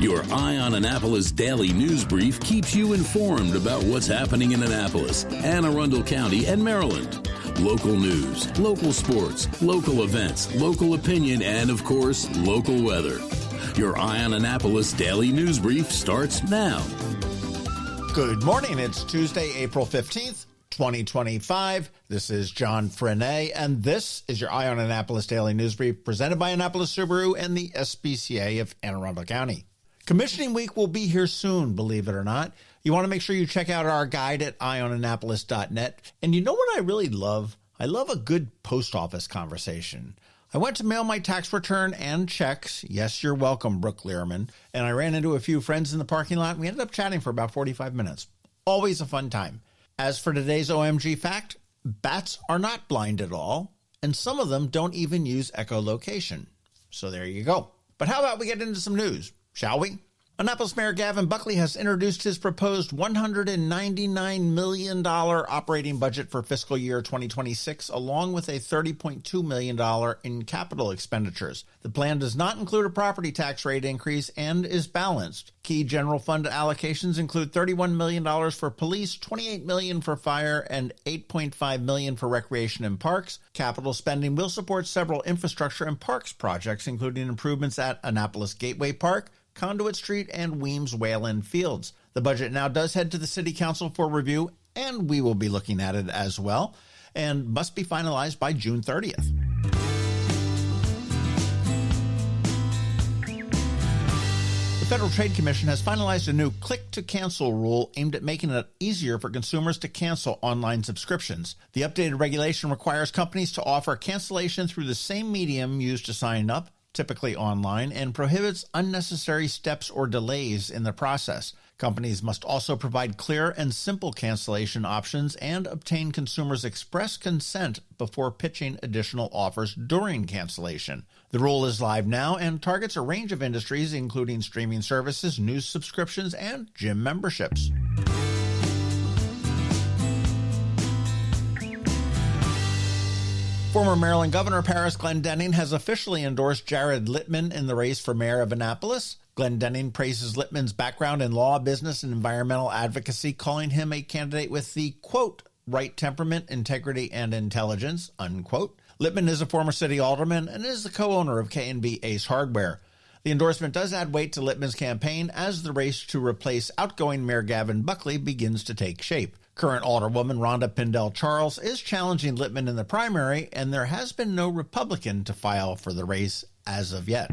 Your Eye on Annapolis daily news brief keeps you informed about what's happening in Annapolis, Anne Arundel County, and Maryland. Local news, local sports, local events, local opinion, and, of course, local weather. Your Eye on Annapolis daily news brief starts now. Good morning. It's Tuesday, April 15th, 2025. This is John Frenaye, and this is your Eye on Annapolis daily news brief presented by Annapolis Subaru and the SPCA of Anne Arundel County. Commissioning week will be here soon, believe it or not. You want to make sure you check out our guide at eyeonannapolis.net. And you know what I really love? I love a good post office conversation. I went to mail my tax return and checks. Yes, you're welcome, Brooke Learman. And I ran into a few friends in the parking lot. We ended up chatting for about 45 minutes. Always a fun time. As for today's OMG fact, bats are not blind at all, and some of them don't even use echolocation. So there you go. But how about we get into some news, shall we? Annapolis Mayor Gavin Buckley has introduced his proposed $199 million operating budget for fiscal year 2026, along with a $30.2 million in capital expenditures. The plan does not include a property tax rate increase and is balanced. Key general fund allocations include $31 million for police, $28 million for fire, and $8.5 million for recreation and parks. Capital spending will support several infrastructure and parks projects, including improvements at Annapolis Gateway Park, Conduit Street, and Weems Wayland Fields. The budget now does head to the City Council for review, and we will be looking at it as well, and must be finalized by June 30th. The Federal Trade Commission has finalized a new click-to-cancel rule aimed at making it easier for consumers to cancel online subscriptions. The updated regulation requires companies to offer cancellation through the same medium used to sign up, typically online, and prohibits unnecessary steps or delays in the process. Companies must also provide clear and simple cancellation options and obtain consumers' express consent before pitching additional offers during cancellation. The rule is live now and targets a range of industries, including streaming services, news subscriptions, and gym memberships. Former Maryland Governor Paris Glendening has officially endorsed Jared Littmann in the race for mayor of Annapolis. Glendening praises Littmann's background in law, business, and environmental advocacy, calling him a candidate with the, quote, right temperament, integrity, and intelligence, unquote. Littmann is a former city alderman and is the co-owner of K&B Ace Hardware. The endorsement does add weight to Littmann's campaign as the race to replace outgoing Mayor Gavin Buckley begins to take shape. Current Alderwoman Rhonda Pindell Charles is challenging Littmann in the primary, and there has been no Republican to file for the race as of yet.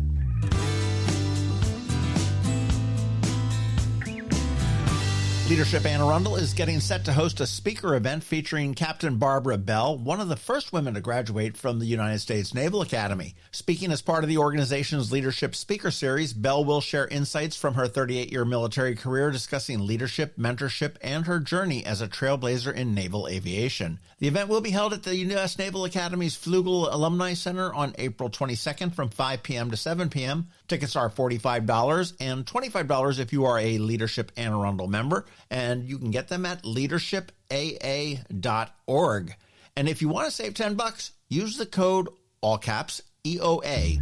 Leadership Anne Arundel is getting set to host a speaker event featuring Captain Barbara Bell, one of the first women to graduate from the United States Naval Academy. Speaking as part of the organization's Leadership Speaker Series, Bell will share insights from her 38-year military career discussing leadership, mentorship, and her journey as a trailblazer in naval aviation. The event will be held at the U.S. Naval Academy's Flugel Alumni Center on April 22nd from 5 p.m. to 7 p.m. Tickets are $45 and $25 if you are a Leadership Anne Arundel member, and you can get them at leadershipaa.org. And if you want to save $10, use the code, all caps, EOA.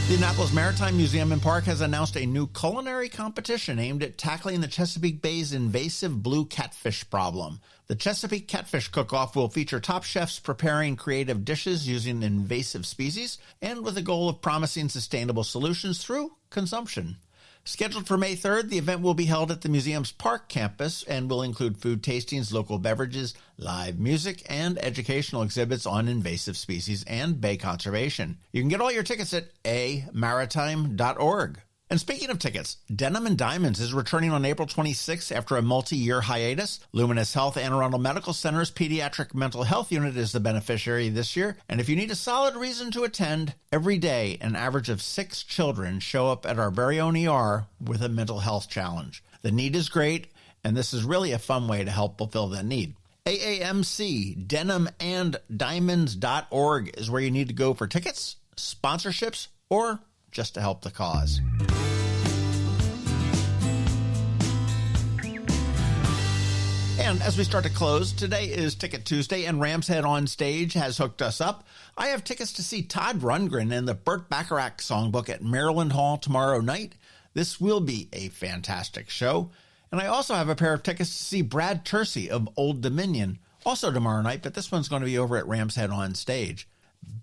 The Annapolis Maritime Museum and Park has announced a new culinary competition aimed at tackling the Chesapeake Bay's invasive blue catfish problem. The Chesapeake Catfish Cook-Off will feature top chefs preparing creative dishes using invasive species and with a goal of promising sustainable solutions through consumption. Scheduled for May 3rd, the event will be held at the museum's Park campus and will include food tastings, local beverages, live music, and educational exhibits on invasive species and bay conservation. You can get all your tickets at amaritime.org. And speaking of tickets, Denim & Diamonds is returning on April 26th after a multi-year hiatus. Luminous Health Anne Arundel Medical Center's Pediatric Mental Health Unit is the beneficiary this year. And if you need a solid reason to attend, every day an average of 6 children show up at our very own ER with a mental health challenge. The need is great, and this is really a fun way to help fulfill that need. AAMC, denimanddiamonds.org is where you need to go for tickets, sponsorships, or just to help the cause. And as we start to close, today is Ticket Tuesday, and Ram's Head on Stage has hooked us up. I have tickets to see Todd Rundgren in the Burt Bacharach Songbook at Maryland Hall tomorrow night. This will be a fantastic show. And I also have a pair of tickets to see Brad Tersey of Old Dominion, also tomorrow night, but this one's going to be over at Ram's Head on Stage.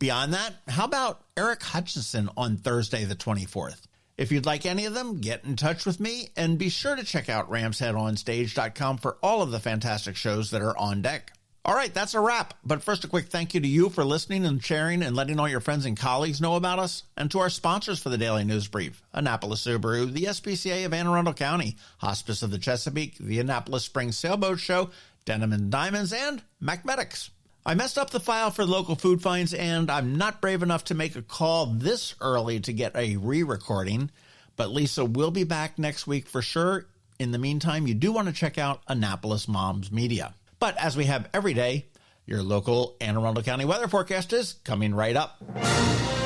Beyond that, how about Eric Hutchinson on Thursday the 24th? If you'd like any of them, get in touch with me, and be sure to check out ramsheadonstage.com for all of the fantastic shows that are on deck. All right, that's a wrap. But first, a quick thank you to you for listening and sharing and letting all your friends and colleagues know about us, and to our sponsors for the Daily News Brief, Annapolis Subaru, the SPCA of Anne Arundel County, Hospice of the Chesapeake, the Annapolis Spring Sailboat Show, Denim and Diamonds, and Macmedics. I messed up the file for local food finds, and I'm not brave enough to make a call this early to get a re-recording, but Lisa will be back next week for sure. In the meantime, you do want to check out Annapolis Moms Media. But as we have every day, your local Anne Arundel County weather forecast is coming right up.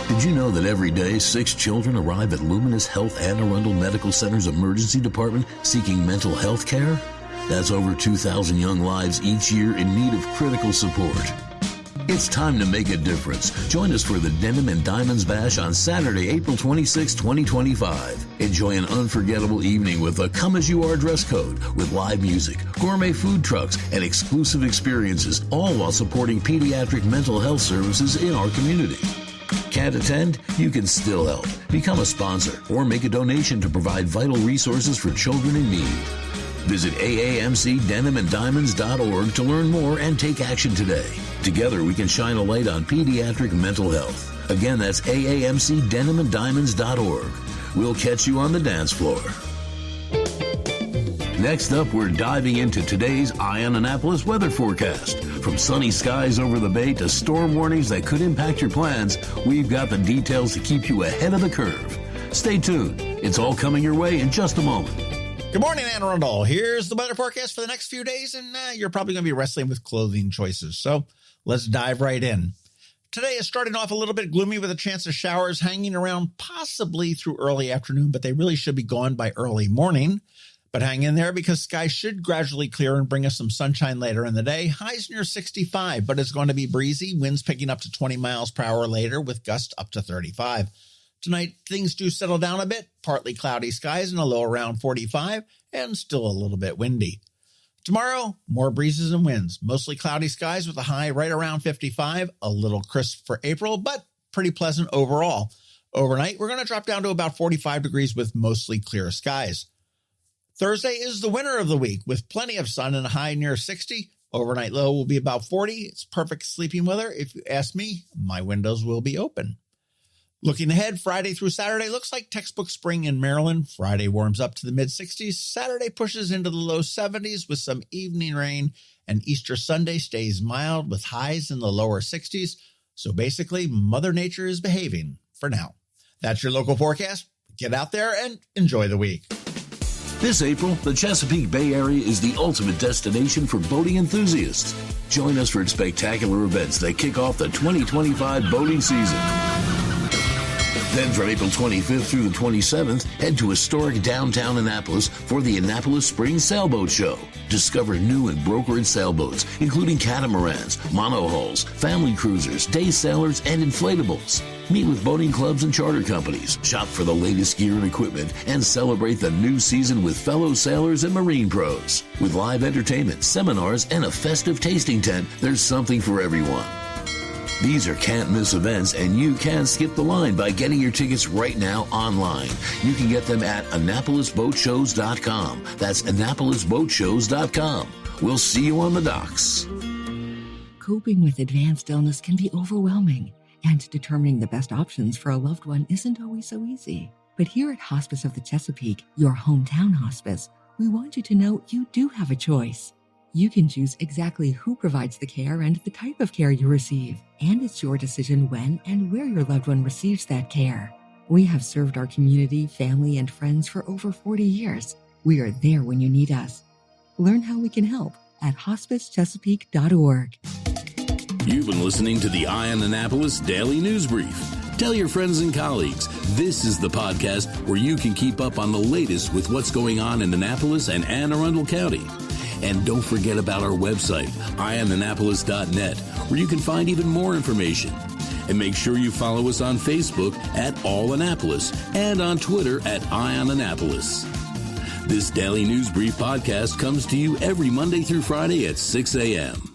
Did you know that every day 6 children arrive at Luminous Health Anne Arundel Medical Center's emergency department seeking mental health care? That's over 2,000 young lives each year in need of critical support. It's time to make a difference. Join us for the Denim and Diamonds Bash on Saturday, April 26, 2025. Enjoy an unforgettable evening with a come-as-you-are dress code with live music, gourmet food trucks, and exclusive experiences, all while supporting pediatric mental health services in our community. Can't attend? You can still help. Become a sponsor or make a donation to provide vital resources for children in need. Visit aamcdenimanddiamonds.org to learn more and take action today. Together we can shine a light on pediatric mental health. Again, that's aamcdenimanddiamonds.org. We'll catch you on the dance floor. Next up, we're diving into today's Eye on Annapolis weather forecast. From sunny skies over the bay to storm warnings that could impact your plans, we've got the details to keep you ahead of the curve. Stay tuned. It's all coming your way in just a moment. Good morning, Anne Arundel. Here's the weather forecast for the next few days, and you're probably going to be wrestling with clothing choices. So let's dive right in. Today is starting off a little bit gloomy with a chance of showers hanging around possibly through early afternoon, but they really should be gone by early morning. But hang in there because skies should gradually clear and bring us some sunshine later in the day. Highs near 65, but it's going to be breezy. Winds picking up to 20 miles per hour later with gusts up to 35. Tonight, things do settle down a bit, partly cloudy skies and a low around 45, and still a little bit windy. Tomorrow, more breezes and winds, mostly cloudy skies with a high right around 55, a little crisp for April, but pretty pleasant overall. Overnight, we're going to drop down to about 45 degrees with mostly clear skies. Thursday is the winner of the week with plenty of sun and a high near 60. Overnight low will be about 40. It's perfect sleeping weather. If you ask me, my windows will be open. Looking ahead, Friday through Saturday looks like textbook spring in Maryland. Friday warms up to the mid-60s. Saturday pushes into the low 70s with some evening rain. And Easter Sunday stays mild with highs in the lower 60s. So basically, Mother Nature is behaving for now. That's your local forecast. Get out there and enjoy the week. This April, the Chesapeake Bay Area is the ultimate destination for boating enthusiasts. Join us for spectacular events that kick off the 2025 boating season. Then from April 25th through the 27th, head to historic downtown Annapolis for the Annapolis Spring Sailboat Show. Discover new and brokerage sailboats, including catamarans, monohulls, family cruisers, day sailors, and inflatables. Meet with boating clubs and charter companies, shop for the latest gear and equipment, and celebrate the new season with fellow sailors and marine pros. With live entertainment, seminars, and a festive tasting tent, there's something for everyone. These are can't-miss events, and you can skip the line by getting your tickets right now online. You can get them at AnnapolisBoatShows.com. That's AnnapolisBoatShows.com. We'll see you on the docks. Coping with advanced illness can be overwhelming, and determining the best options for a loved one isn't always so easy. But here at Hospice of the Chesapeake, your hometown hospice, we want you to know you do have a choice. You can choose exactly who provides the care and the type of care you receive, and it's your decision when and where your loved one receives that care. We have served our community, family, and friends for over 40 years. We are there when you need us. Learn how we can help at hospicechesapeake.org. You've been listening to the Eye on Annapolis Daily News Brief. Tell your friends and colleagues, this is the podcast where you can keep up on the latest with what's going on in Annapolis and Anne Arundel County. And don't forget about our website, eyeonannapolis.net, where you can find even more information. And make sure you follow us on Facebook at All Annapolis and on Twitter at Eye on Annapolis. This Daily News Brief podcast comes to you every Monday through Friday at 6 a.m.